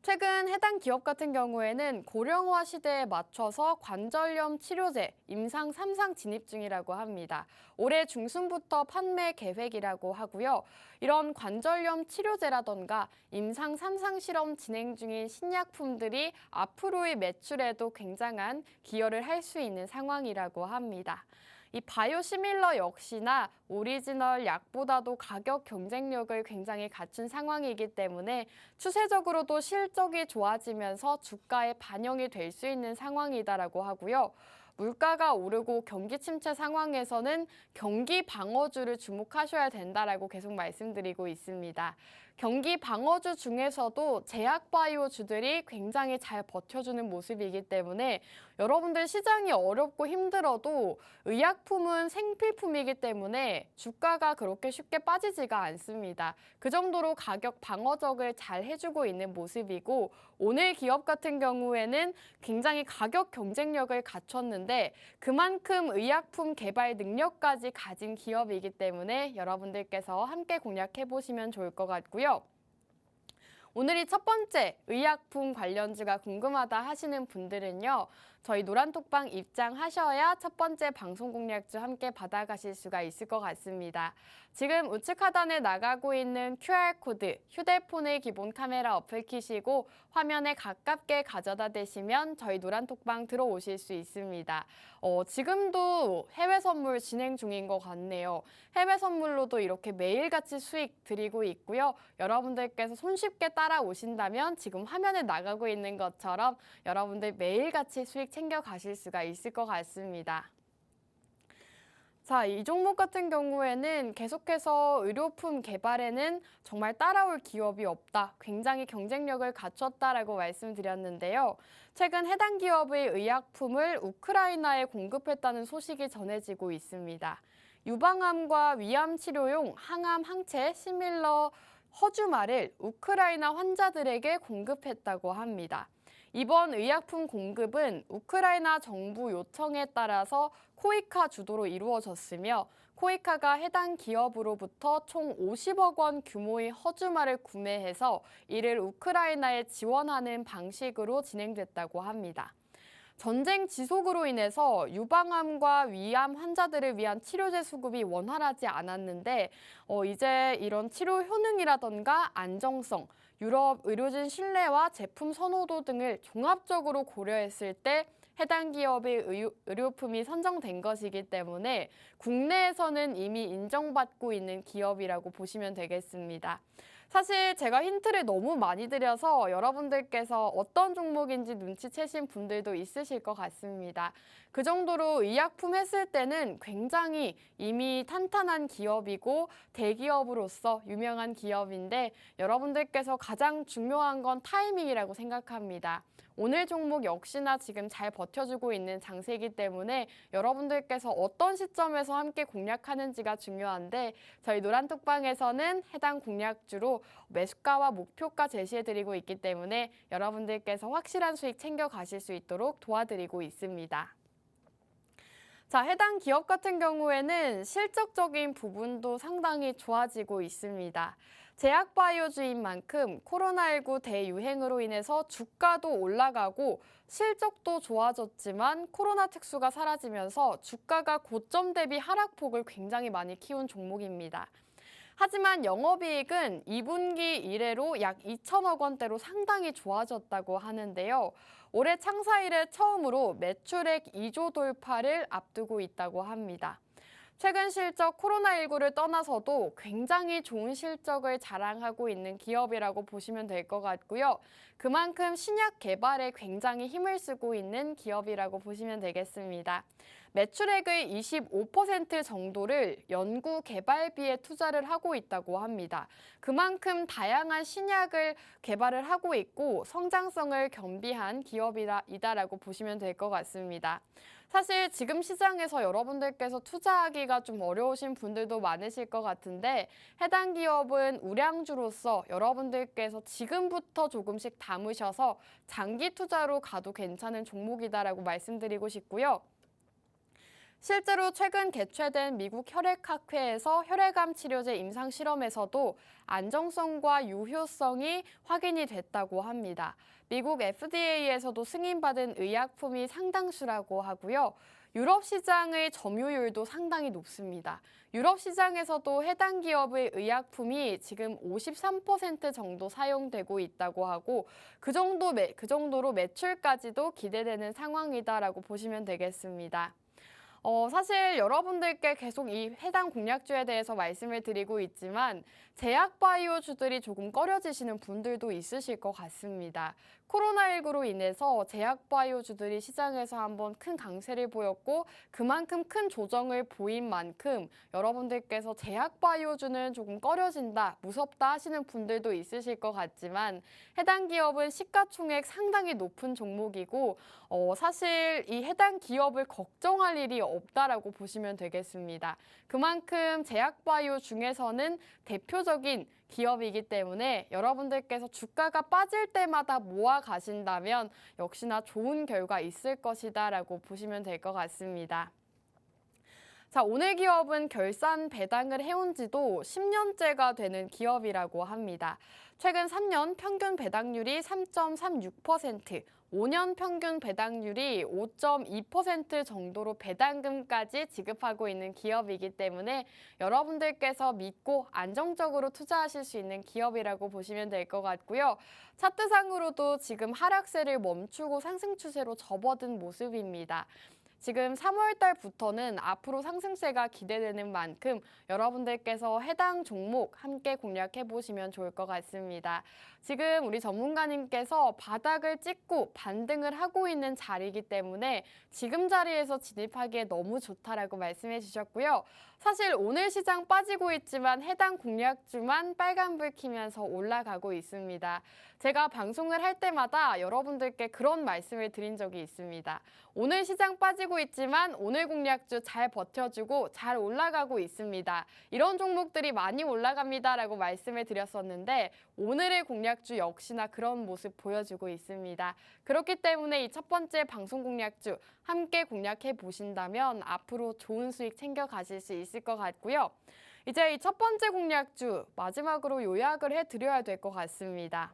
최근 해당 기업 같은 경우에는 고령화 시대에 맞춰서 관절염 치료제 임상 3상 진입 중이라고 합니다. 올해 중순부터 판매 계획이라고 하고요. 이런 관절염 치료제라던가 임상 3상 실험 진행 중인 신약품들이 앞으로의 매출에도 굉장한 기여를 할 수 있는 상황이라고 합니다. 이 바이오시밀러 역시나 오리지널 약보다도 가격 경쟁력을 굉장히 갖춘 상황이기 때문에 추세적으로도 실적이 좋아지면서 주가에 반영이 될 수 있는 상황이다라고 하고요. 물가가 오르고 경기 침체 상황에서는 경기 방어주를 주목하셔야 된다라고 계속 말씀드리고 있습니다. 경기 방어주 중에서도 제약바이오주들이 굉장히 잘 버텨주는 모습이기 때문에 여러분들 시장이 어렵고 힘들어도 의약품은 생필품이기 때문에 주가가 그렇게 쉽게 빠지지가 않습니다. 그 정도로 가격 방어적을 잘 해주고 있는 모습이고 오늘 기업 같은 경우에는 굉장히 가격 경쟁력을 갖췄는데 그만큼 의약품 개발 능력까지 가진 기업이기 때문에 여러분들께서 함께 공략해 보시면 좋을 것 같고요. 오늘이 첫 번째 의약품 관련주가 궁금하다 하시는 분들은요. 저희 노란톡방 입장하셔야 첫 번째 방송 공략주 함께 받아가실 수가 있을 것 같습니다. 지금 우측 하단에 나가고 있는 QR코드, 휴대폰의 기본 카메라 어플 키시고 화면에 가깝게 가져다 대시면 저희 노란톡방 들어오실 수 있습니다. 지금도 해외 선물 진행 중인 것 같네요. 해외 선물로도 이렇게 매일같이 수익 드리고 있고요. 여러분들께서 손쉽게 따라오신다면 지금 화면에 나가고 있는 것처럼 여러분들 매일같이 수익 챙겨 가실 수가 있을 것 같습니다. 자, 이 종목 같은 경우에는 계속해서 의료품 개발에는 정말 따라올 기업이 없다. 굉장히 경쟁력을 갖췄다라고 말씀드렸는데요. 최근 해당 기업의 의약품을 우크라이나에 공급했다는 소식이 전해지고 있습니다. 유방암과 위암 치료용 항암 항체 시밀러 허주말을 우크라이나 환자들에게 공급했다고 합니다. 이번 의약품 공급은 우크라이나 정부 요청에 따라서 코이카 주도로 이루어졌으며 코이카가 해당 기업으로부터 총 50억 원 규모의 허주말을 구매해서 이를 우크라이나에 지원하는 방식으로 진행됐다고 합니다. 전쟁 지속으로 인해서 유방암과 위암 환자들을 위한 치료제 수급이 원활하지 않았는데 이제 이런 치료 효능이라던가 안정성, 유럽 의료진 신뢰와 제품 선호도 등을 종합적으로 고려했을 때 해당 기업의 의료품이 선정된 것이기 때문에 국내에서는 이미 인정받고 있는 기업이라고 보시면 되겠습니다. 사실 제가 힌트를 너무 많이 드려서 여러분들께서 어떤 종목인지 눈치채신 분들도 있으실 것 같습니다. 그 정도로 의약품 했을 때는 굉장히 이미 탄탄한 기업이고 대기업으로서 유명한 기업인데 여러분들께서 가장 중요한 건 타이밍이라고 생각합니다. 오늘 종목 역시나 지금 잘 버텨주고 있는 장세이기 때문에 여러분들께서 어떤 시점에서 함께 공략하는지가 중요한데 저희 노란톡방에서는 해당 공략주로 매수가와 목표가 제시해드리고 있기 때문에 여러분들께서 확실한 수익 챙겨가실 수 있도록 도와드리고 있습니다. 자, 해당 기업 같은 경우에는 실적적인 부분도 상당히 좋아지고 있습니다. 제약바이오주인 만큼 코로나19 대유행으로 인해서 주가도 올라가고 실적도 좋아졌지만 코로나 특수가 사라지면서 주가가 고점 대비 하락폭을 굉장히 많이 키운 종목입니다. 하지만 영업이익은 2분기 이래로 약 2천억 원대로 상당히 좋아졌다고 하는데요. 올해 창사 이래 처음으로 매출액 2조 돌파를 앞두고 있다고 합니다. 최근 실적 코로나19를 떠나서도 굉장히 좋은 실적을 자랑하고 있는 기업이라고 보시면 될 것 같고요. 그만큼 신약 개발에 굉장히 힘을 쓰고 있는 기업이라고 보시면 되겠습니다. 매출액의 25% 정도를 연구 개발비에 투자를 하고 있다고 합니다. 그만큼 다양한 신약을 개발을 하고 있고 성장성을 겸비한 기업이다라고 보시면 될 것 같습니다. 사실 지금 시장에서 여러분들께서 투자하기가 좀 어려우신 분들도 많으실 것 같은데 해당 기업은 우량주로서 여러분들께서 지금부터 조금씩 담으셔서 장기 투자로 가도 괜찮은 종목이다라고 말씀드리고 싶고요. 실제로 최근 개최된 미국 혈액학회에서 혈액암 치료제 임상 실험에서도 안정성과 유효성이 확인이 됐다고 합니다. 미국 FDA에서도 승인받은 의약품이 상당수라고 하고요. 유럽 시장의 점유율도 상당히 높습니다. 유럽 시장에서도 해당 기업의 의약품이 지금 53% 정도 사용되고 있다고 하고 그 정도로 매출까지도 기대되는 상황이다라고 보시면 되겠습니다. 사실 여러분들께 계속 이 해당 공약주에 대해서 말씀을 드리고 있지만 제약바이오주들이 조금 꺼려지시는 분들도 있으실 것 같습니다. 코로나19로 인해서 제약바이오주들이 시장에서 한번 큰 강세를 보였고 그만큼 큰 조정을 보인 만큼 여러분들께서 제약바이오주는 조금 꺼려진다, 무섭다 하시는 분들도 있으실 것 같지만 해당 기업은 시가총액 상당히 높은 종목이고 사실 이 해당 기업을 걱정할 일이 없다라고 보시면 되겠습니다. 그만큼 제약바이오 중에서는 대표적인 기업이기 때문에 여러분들께서 주가가 빠질 때마다 모아 가신다면 역시나 좋은 결과 있을 것이다라고 보시면 될 것 같습니다. 자, 오늘 기업은 결산 배당을 해온 지도 10년째가 되는 기업이라고 합니다. 최근 3년 평균 배당률이 3.36%, 5년 평균 배당률이 5.2% 정도로 배당금까지 지급하고 있는 기업이기 때문에 여러분들께서 믿고 안정적으로 투자하실 수 있는 기업이라고 보시면 될 것 같고요. 차트상으로도 지금 하락세를 멈추고 상승 추세로 접어든 모습입니다. 지금 3월 달부터는 앞으로 상승세가 기대되는 만큼 여러분들께서 해당 종목 함께 공략해 보시면 좋을 것 같습니다. 지금 우리 전문가님께서 바닥을 찍고 반등을 하고 있는 자리이기 때문에 지금 자리에서 진입하기에 너무 좋다라고 말씀해 주셨고요. 사실 오늘 시장 빠지고 있지만 해당 공략주만 빨간불 켜면서 올라가고 있습니다. 제가 방송을 할 때마다 여러분들께 그런 말씀을 드린 적이 있습니다. 오늘 시장 빠지고 있지만 오늘 공략주 잘 버텨주고 잘 올라가고 있습니다. 이런 종목들이 많이 올라갑니다라고 말씀을 드렸었는데 오늘의 공략주 역시나 그런 모습 보여주고 있습니다. 그렇기 때문에 이 첫 번째 방송 공략주 함께 공략해 보신다면 앞으로 좋은 수익 챙겨 가실 수 있을 것 같고요. 이제 이 첫 번째 공략주 마지막으로 요약을 해드려야 될 것 같습니다.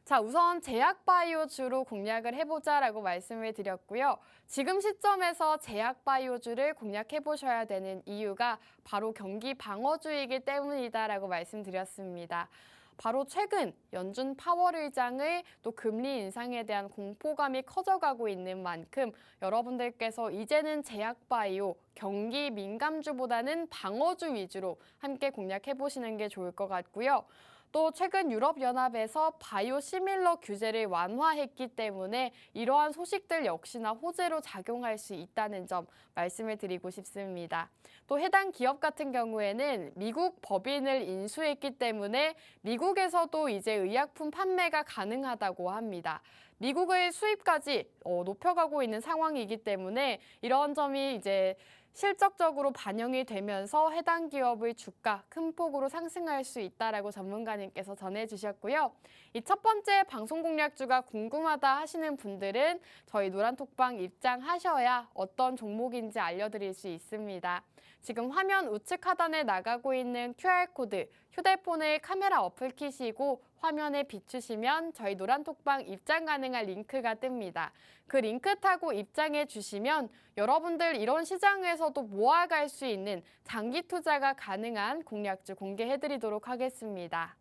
자, 우선 제약바이오주로 공략을 해보자라고 말씀을 드렸고요. 지금 시점에서 제약바이오주를 공략해보셔야 되는 이유가 바로 경기 방어주이기 때문이다라고 말씀드렸습니다. 바로 최근 연준 파월 의장의 또 금리 인상에 대한 공포감이 커져가고 있는 만큼 여러분들께서 이제는 제약바이오, 경기 민감주보다는 방어주 위주로 함께 공략해보시는 게 좋을 것 같고요. 또 최근 유럽연합에서 바이오 시밀러 규제를 완화했기 때문에 이러한 소식들 역시나 호재로 작용할 수 있다는 점 말씀을 드리고 싶습니다. 또 해당 기업 같은 경우에는 미국 법인을 인수했기 때문에 미국에서도 이제 의약품 판매가 가능하다고 합니다. 미국의 수입까지 높여가고 있는 상황이기 때문에 이런 점이 이제 실적적으로 반영이 되면서 해당 기업의 주가 큰 폭으로 상승할 수 있다라고 전문가님께서 전해주셨고요. 이 첫 번째 방송 공략주가 궁금하다 하시는 분들은 저희 노란톡방 입장하셔야 어떤 종목인지 알려드릴 수 있습니다. 지금 화면 우측 하단에 나가고 있는 QR코드, 휴대폰의 카메라 어플 키시고 화면에 비추시면 저희 노란톡방 입장 가능한 링크가 뜹니다. 그 링크 타고 입장해 주시면 여러분들 이런 시장에서도 모아갈 수 있는 장기 투자가 가능한 공략주 공개해드리도록 하겠습니다.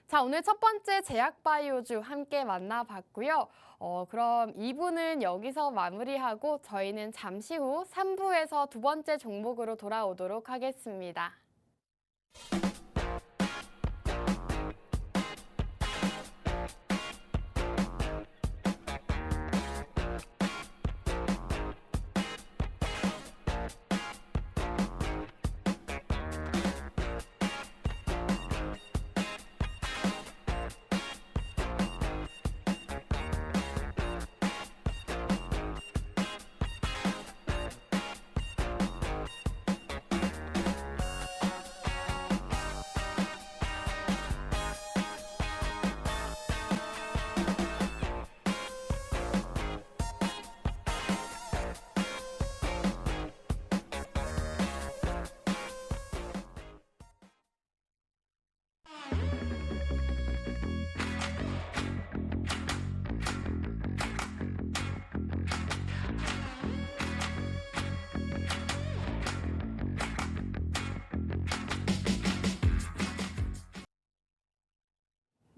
자, 오늘 첫 번째 제약바이오주 함께 만나봤고요. 그럼 2부는 여기서 마무리하고 저희는 잠시 후 3부에서 두 번째 종목으로 돌아오도록 하겠습니다.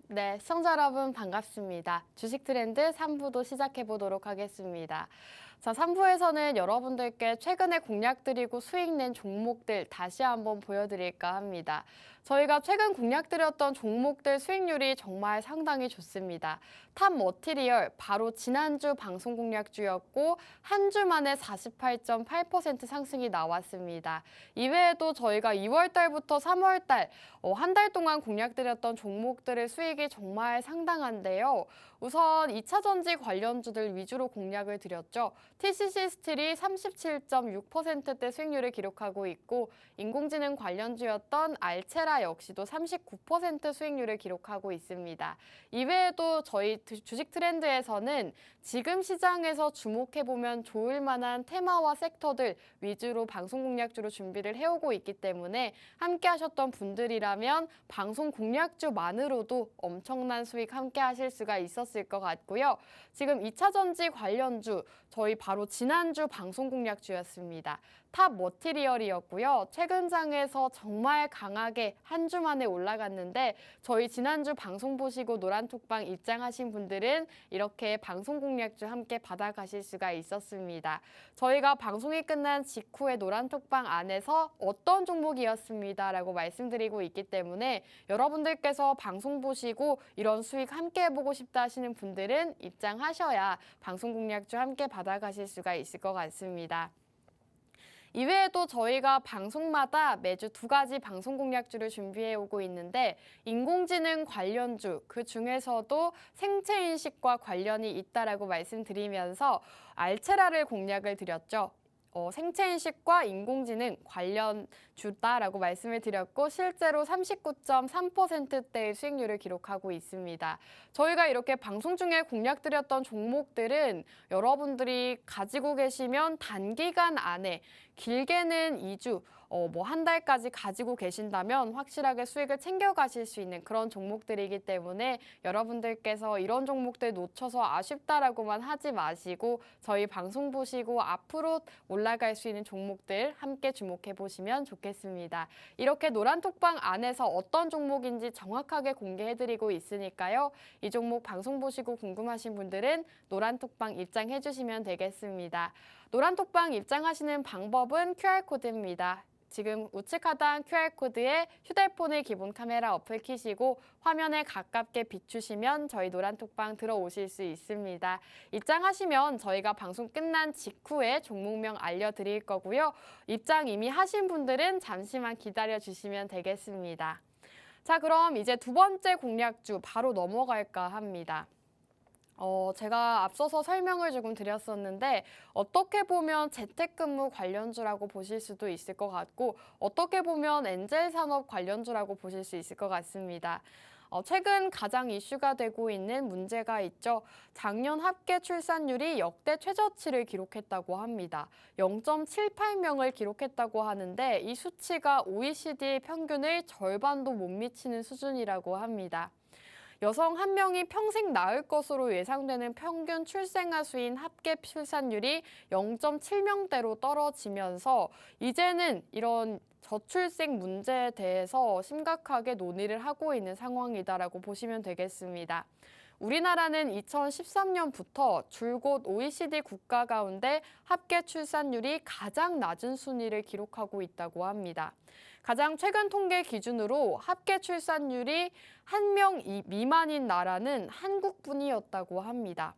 네, 시청자 여러분 반갑습니다. 주식 트렌드 3부도 시작해 보도록 하겠습니다. 자, 3부에서는 여러분들께 최근에 공략드리고 수익 낸 종목들 다시 한번 보여드릴까 합니다. 저희가 최근 공략드렸던 종목들 수익률이 정말 상당히 좋습니다. 탑 머티리얼 바로 지난주 방송 공략주였고 한 주 만에 48.8% 상승이 나왔습니다. 이외에도 저희가 2월 달부터 3월 달 한 달 동안 공략드렸던 종목들의 수익이 정말 상당한데요. 우선 2차 전지 관련주들 위주로 공략을 드렸죠. TCC 스틸이 37.6%대 수익률을 기록하고 있고 인공지능 관련주였던 알체라 역시도 39% 수익률을 기록하고 있습니다. 이외에도 저희 주식 트렌드에서는 지금 시장에서 주목해보면 좋을 만한 테마와 섹터들 위주로 방송 공략주로 준비를 해오고 있기 때문에 함께 하셨던 분들이라면 방송 공략주만으로도 엄청난 수익 함께 하실 수가 있었을 것 같고요. 지금 2차 전지 관련주 저희 바로 지난주 방송 공략주였습니다. 탑 머티리얼이었고요. 최근 장에서 정말 강하게 한 주 만에 올라갔는데 저희 지난주 방송 보시고 노란톡방 입장하신 분들은 이렇게 방송 공략주 함께 받아가실 수가 있었습니다. 저희가 방송이 끝난 직후에 노란톡방 안에서 어떤 종목이었습니다 라고 말씀드리고 있기 때문에 여러분들께서 방송 보시고 이런 수익 함께 해보고 싶다 하시는 분들은 입장하셔야 방송 공략주 함께 받아가실 수가 있을 것 같습니다. 이외에도 저희가 방송마다 매주 2가지 방송 공략주를 준비해 오고 있는데 인공지능 관련주, 그 중에서도 생체인식과 관련이 있다라고 말씀드리면서 알체라를 공략을 드렸죠. 생체인식과 인공지능 관련주다라고 말씀을 드렸고 실제로 39.3%대의 수익률을 기록하고 있습니다. 저희가 이렇게 방송 중에 공략드렸던 종목들은 여러분들이 가지고 계시면 단기간 안에 길게는 2주, 한 달까지 가지고 계신다면 확실하게 수익을 챙겨가실 수 있는 그런 종목들이기 때문에 여러분들께서 이런 종목들 놓쳐서 아쉽다라고만 하지 마시고 저희 방송 보시고 앞으로 올라갈 수 있는 종목들 함께 주목해 보시면 좋겠습니다. 이렇게 노란톡방 안에서 어떤 종목인지 정확하게 공개해드리고 있으니까요. 이 종목 방송 보시고 궁금하신 분들은 노란톡방 입장해 주시면 되겠습니다. 노란톡방 입장하시는 방법은 QR코드입니다. 지금 우측 하단 QR코드에 휴대폰의 기본 카메라 어플 켜시고 화면에 가깝게 비추시면 저희 노란톡방 들어오실 수 있습니다. 입장하시면 저희가 방송 끝난 직후에 종목명 알려드릴 거고요. 입장 이미 하신 분들은 잠시만 기다려주시면 되겠습니다. 자, 그럼 이제 두 번째 공략주 바로 넘어갈까 합니다. 제가 앞서서 설명을 조금 드렸었는데 어떻게 보면 재택근무 관련주라고 보실 수도 있을 것 같고 어떻게 보면 엔젤 산업 관련주라고 보실 수 있을 것 같습니다. 최근 가장 이슈가 되고 있는 문제가 있죠. 작년 합계 출산율이 역대 최저치를 기록했다고 합니다. 0.78명을 기록했다고 하는데 이 수치가 OECD 평균의 절반도 못 미치는 수준이라고 합니다. 여성 1명이 평생 낳을 것으로 예상되는 평균 출생아 수인 합계 출산율이 0.7명대로 떨어지면서 이제는 이런 저출생 문제에 대해서 심각하게 논의를 하고 있는 상황이다라고 보시면 되겠습니다. 우리나라는 2013년부터 줄곧 OECD 국가 가운데 합계 출산율이 가장 낮은 순위를 기록하고 있다고 합니다. 가장 최근 통계 기준으로 합계 출산율이 1명 미만인 나라는 한국뿐이었다고 합니다.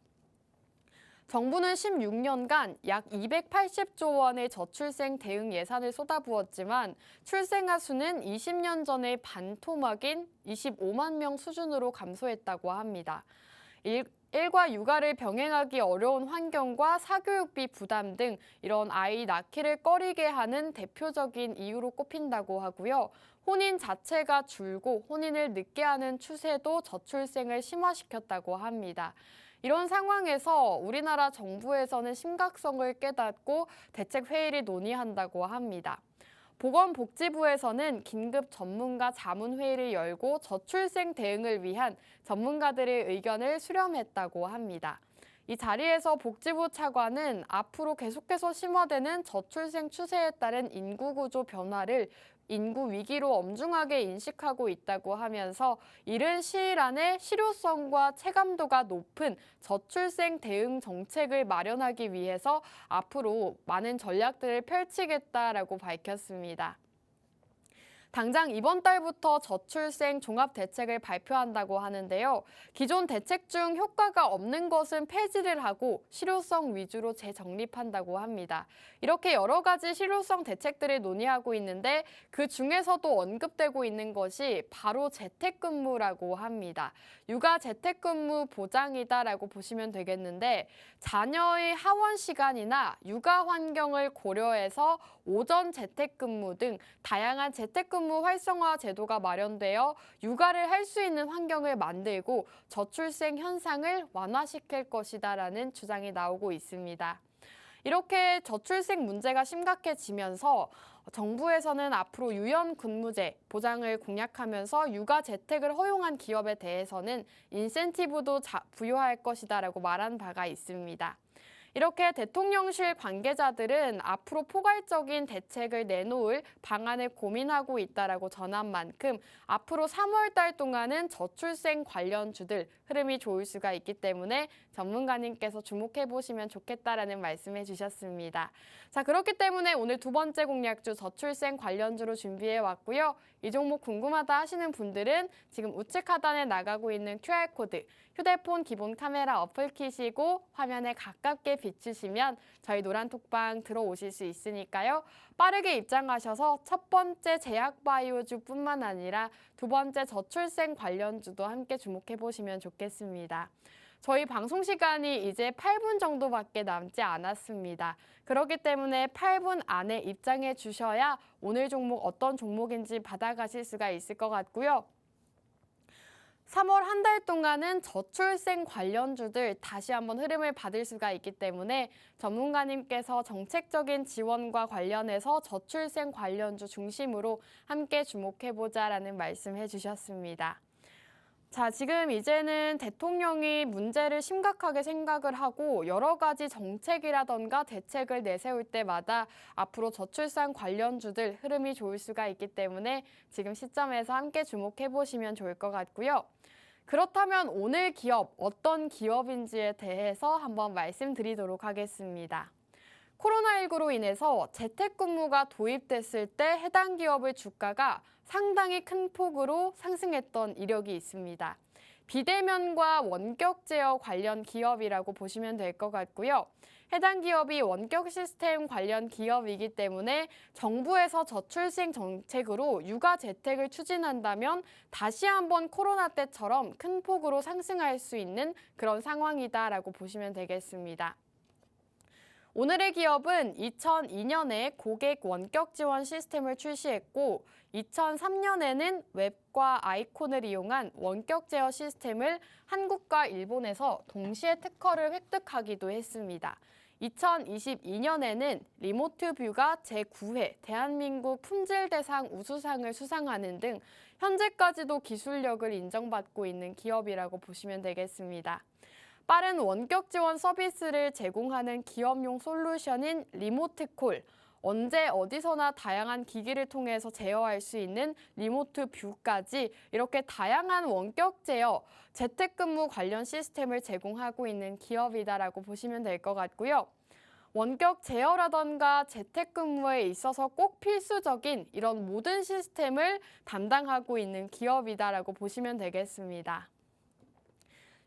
정부는 16년간 약 280조 원의 저출생 대응 예산을 쏟아부었지만 출생아 수는 20년 전의 반토막인 25만 명 수준으로 감소했다고 합니다. 일과 육아를 병행하기 어려운 환경과 사교육비 부담 등 이런 아이 낳기를 꺼리게 하는 대표적인 이유로 꼽힌다고 하고요. 혼인 자체가 줄고 혼인을 늦게 하는 추세도 저출생을 심화시켰다고 합니다. 이런 상황에서 우리나라 정부에서는 심각성을 깨닫고 대책 회의를 논의한다고 합니다. 보건복지부에서는 긴급 전문가 자문회의를 열고 저출생 대응을 위한 전문가들의 의견을 수렴했다고 합니다. 이 자리에서 복지부 차관은 앞으로 계속해서 심화되는 저출생 추세에 따른 인구 구조 변화를 인구 위기로 엄중하게 인식하고 있다고 하면서 이른 시일 안에 실효성과 체감도가 높은 저출생 대응 정책을 마련하기 위해서 앞으로 많은 전략들을 펼치겠다라고 밝혔습니다. 당장 이번 달부터 저출생 종합대책을 발표한다고 하는데요. 기존 대책 중 효과가 없는 것은 폐지를 하고 실효성 위주로 재정립한다고 합니다. 이렇게 여러 가지 실효성 대책들을 논의하고 있는데 그 중에서도 언급되고 있는 것이 바로 재택근무라고 합니다. 육아 재택근무 보장이다라고 보시면 되겠는데 자녀의 하원 시간이나 육아 환경을 고려해서 오전 재택근무 등 다양한 재택근무 활성화 제도가 마련되어 육아를 할 수 있는 환경을 만들고 저출생 현상을 완화시킬 것이다라는 주장이 나오고 있습니다. 이렇게 저출생 문제가 심각해지면서 정부에서는 앞으로 유연근무제 보장을 공약하면서 육아 재택을 허용한 기업에 대해서는 인센티브도 부여할 것이다라고 말한 바가 있습니다. 이렇게 대통령실 관계자들은 앞으로 포괄적인 대책을 내놓을 방안을 고민하고 있다라고 전한 만큼 앞으로 3월 달 동안은 저출생 관련주들 흐름이 좋을 수가 있기 때문에 전문가님께서 주목해 보시면 좋겠다라는 말씀해 주셨습니다. 자, 그렇기 때문에 오늘 두 번째 공략주 저출생 관련주로 준비해 왔고요. 이 종목 궁금하다 하시는 분들은 지금 우측 하단에 나가고 있는 QR코드, 휴대폰 기본 카메라 어플 키시고 화면에 가깝게 비추시면 저희 노란톡방 들어오실 수 있으니까요. 빠르게 입장하셔서 첫 번째 제약바이오주뿐만 아니라 두 번째 저출생 관련주도 함께 주목해 보시면 좋겠습니다. 저희 방송 시간이 이제 8분 정도밖에 남지 않았습니다. 그렇기 때문에 8분 안에 입장해 주셔야 오늘 종목 어떤 종목인지 받아가실 수가 있을 것 같고요. 3월 한 달 동안은 저출생 관련주들 다시 한번 흐름을 받을 수가 있기 때문에 전문가님께서 정책적인 지원과 관련해서 저출생 관련주 중심으로 함께 주목해보자라는 말씀해 주셨습니다. 자, 지금 이제는 대통령이 문제를 심각하게 생각을 하고 여러 가지 정책이라던가 대책을 내세울 때마다 앞으로 저출산 관련주들 흐름이 좋을 수가 있기 때문에 지금 시점에서 함께 주목해 보시면 좋을 것 같고요. 그렇다면 오늘 기업 어떤 기업인지에 대해서 한번 말씀드리도록 하겠습니다. 코로나19로 인해서 재택근무가 도입됐을 때 해당 기업의 주가가 상당히 큰 폭으로 상승했던 이력이 있습니다. 비대면과 원격 제어 관련 기업이라고 보시면 될 것 같고요. 해당 기업이 원격 시스템 관련 기업이기 때문에 정부에서 저출생 정책으로 육아 재택을 추진한다면 다시 한번 코로나 때처럼 큰 폭으로 상승할 수 있는 그런 상황이다라고 보시면 되겠습니다. 오늘의 기업은 2002년에 고객 원격 지원 시스템을 출시했고 2003년에는 웹과 아이콘을 이용한 원격 제어 시스템을 한국과 일본에서 동시에 특허를 획득하기도 했습니다. 2022년에는 리모트 뷰가 제9회 대한민국 품질대상 우수상을 수상하는 등 현재까지도 기술력을 인정받고 있는 기업이라고 보시면 되겠습니다. 빠른 원격 지원 서비스를 제공하는 기업용 솔루션인 리모트콜, 언제 어디서나 다양한 기기를 통해서 제어할 수 있는 리모트 뷰까지 이렇게 다양한 원격 제어, 재택근무 관련 시스템을 제공하고 있는 기업이다라고 보시면 될 것 같고요. 원격 제어라던가 재택근무에 있어서 꼭 필수적인 이런 모든 시스템을 담당하고 있는 기업이다라고 보시면 되겠습니다.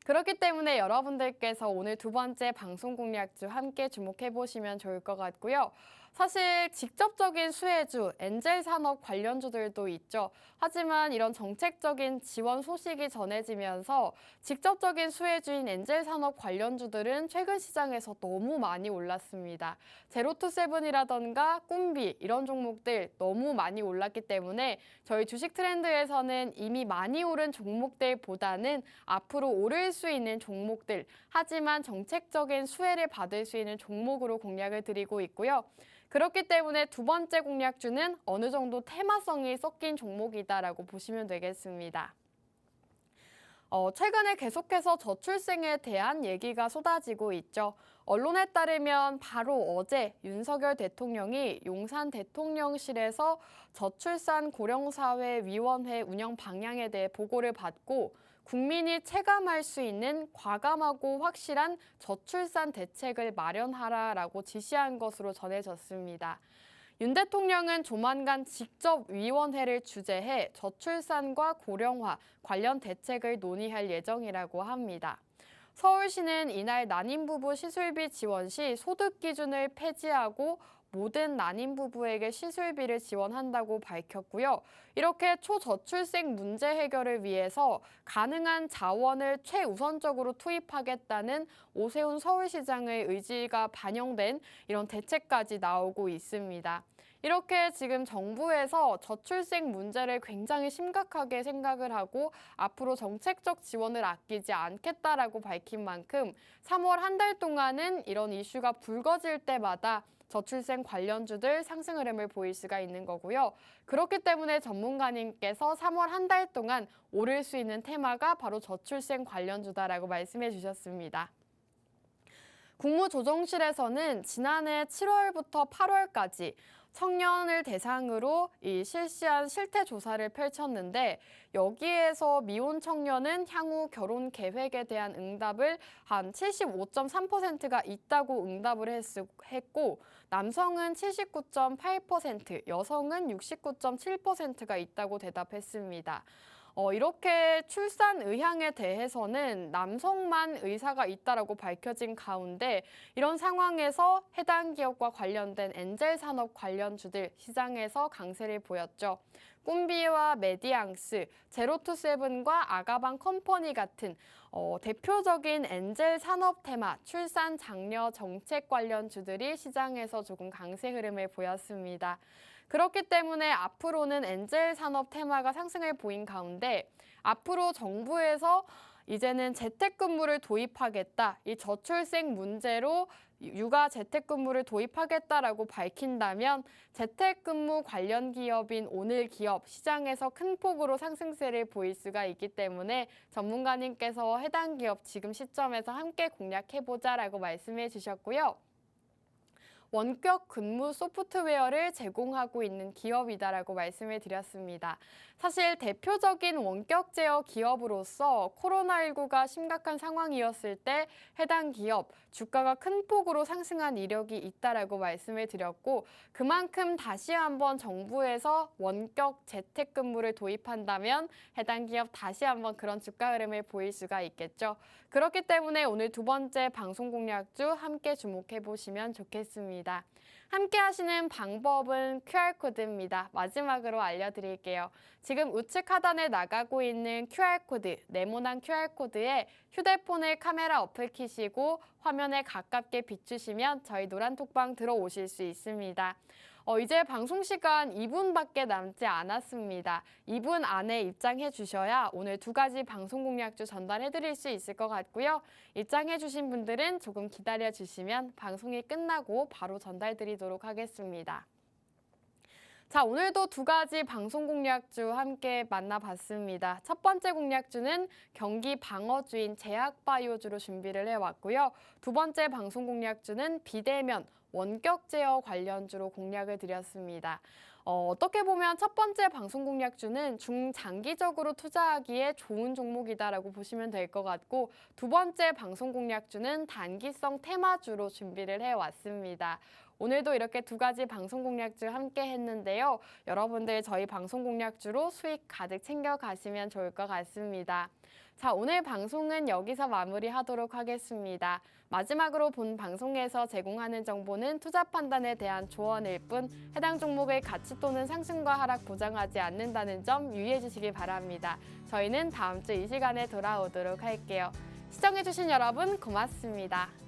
그렇기 때문에 여러분들께서 오늘 두 번째 방송 공략주 함께 주목해 보시면 좋을 것 같고요. 사실 직접적인 수혜주, 엔젤 산업 관련주들도 있죠. 하지만 이런 정책적인 지원 소식이 전해지면서 직접적인 수혜주인 엔젤 산업 관련주들은 최근 시장에서 너무 많이 올랐습니다. 제로투세븐이라던가 꿈비 이런 종목들 너무 많이 올랐기 때문에 저희 주식 트렌드에서는 이미 많이 오른 종목들보다는 앞으로 오를 수 있는 종목들, 하지만 정책적인 수혜를 받을 수 있는 종목으로 공략을 드리고 있고요. 그렇기 때문에 두 번째 공략주는 어느 정도 테마성이 섞인 종목이다라고 보시면 되겠습니다. 최근에 계속해서 저출생에 대한 얘기가 쏟아지고 있죠. 언론에 따르면 바로 어제 윤석열 대통령이 용산 대통령실에서 저출산 고령사회위원회 운영 방향에 대해 보고를 받고 국민이 체감할 수 있는 과감하고 확실한 저출산 대책을 마련하라라고 지시한 것으로 전해졌습니다. 윤 대통령은 조만간 직접 위원회를 주재해 저출산과 고령화 관련 대책을 논의할 예정이라고 합니다. 서울시는 이날 난임부부 시술비 지원 시 소득 기준을 폐지하고 모든 난임부부에게 시술비를 지원한다고 밝혔고요. 이렇게 초저출생 문제 해결을 위해서 가능한 자원을 최우선적으로 투입하겠다는 오세훈 서울시장의 의지가 반영된 이런 대책까지 나오고 있습니다. 이렇게 지금 정부에서 저출생 문제를 굉장히 심각하게 생각을 하고 앞으로 정책적 지원을 아끼지 않겠다라고 밝힌 만큼 3월 한 달 동안은 이런 이슈가 불거질 때마다 저출생 관련주들 상승 흐름을 보일 수가 있는 거고요. 그렇기 때문에 전문가님께서 3월 한 달 동안 오를 수 있는 테마가 바로 저출생 관련주다라고 말씀해 주셨습니다. 국무조정실에서는 지난해 7월부터 8월까지 청년을 대상으로 실시한 실태 조사를 펼쳤는데 여기에서 미혼 청년은 향후 결혼 계획에 대한 응답을 한 75.3%가 있다고 응답을 했고 남성은 79.8%, 여성은 69.7%가 있다고 대답했습니다. 이렇게 출산 의향에 대해서는 남성만 의사가 있다라고 밝혀진 가운데 이런 상황에서 해당 기업과 관련된 엔젤 산업 관련주들 시장에서 강세를 보였죠. 꿈비와 메디앙스, 제로투세븐과 아가방 컴퍼니 같은 대표적인 엔젤 산업 테마, 출산 장려 정책 관련주들이 시장에서 조금 강세 흐름을 보였습니다. 그렇기 때문에 앞으로는 엔젤 산업 테마가 상승을 보인 가운데 앞으로 정부에서 이제는 재택근무를 도입하겠다, 이 저출생 문제로 육아 재택근무를 도입하겠다라고 밝힌다면 재택근무 관련 기업인 오늘기업 시장에서 큰 폭으로 상승세를 보일 수가 있기 때문에 전문가님께서 해당 기업 지금 시점에서 함께 공략해보자라고 말씀해 주셨고요. 원격 근무 소프트웨어를 제공하고 있는 기업이다라고 말씀을 드렸습니다. 사실 대표적인 원격 제어 기업으로서 코로나19가 심각한 상황이었을 때 해당 기업 주가가 큰 폭으로 상승한 이력이 있다라고 말씀을 드렸고 그만큼 다시 한번 정부에서 원격 재택근무를 도입한다면 해당 기업 다시 한번 그런 주가 흐름을 보일 수가 있겠죠. 그렇기 때문에 오늘 두 번째 방송 공략주 함께 주목해 보시면 좋겠습니다. 함께 하시는 방법은 QR코드입니다. 마지막으로 알려드릴게요. 지금 우측 하단에 나가고 있는 QR코드, 네모난 QR코드에 휴대폰을 카메라 어플 키시고 화면에 가깝게 비추시면 저희 노란톡방 들어오실 수 있습니다. 이제 방송 시간 2분밖에 남지 않았습니다. 2분 안에 입장해 주셔야 오늘 두 가지 방송 공략주 전달해 드릴 수 있을 것 같고요. 입장해 주신 분들은 조금 기다려 주시면 방송이 끝나고 바로 전달 드리도록 하겠습니다. 자, 오늘도 두 가지 방송 공략주 함께 만나봤습니다. 첫 번째 공략주는 경기 방어주인 제약바이오주로 준비를 해왔고요. 두 번째 방송 공략주는 비대면 원격 제어 관련주로 공략을 드렸습니다. 어떻게 보면 첫 번째 방송 공략주는 중장기적으로 투자하기에 좋은 종목이다라고 보시면 될 것 같고 두 번째 방송 공략주는 단기성 테마주로 준비를 해왔습니다. 오늘도 이렇게 두 가지 방송 공략주 함께 했는데요. 여러분들 저희 방송 공략주로 수익 가득 챙겨가시면 좋을 것 같습니다. 자, 오늘 방송은 여기서 마무리하도록 하겠습니다. 마지막으로 본 방송에서 제공하는 정보는 투자 판단에 대한 조언일 뿐 해당 종목의 가치 또는 상승과 하락 보장하지 않는다는 점 유의해 주시기 바랍니다. 저희는 다음 주 이 시간에 돌아오도록 할게요. 시청해주신 여러분 고맙습니다.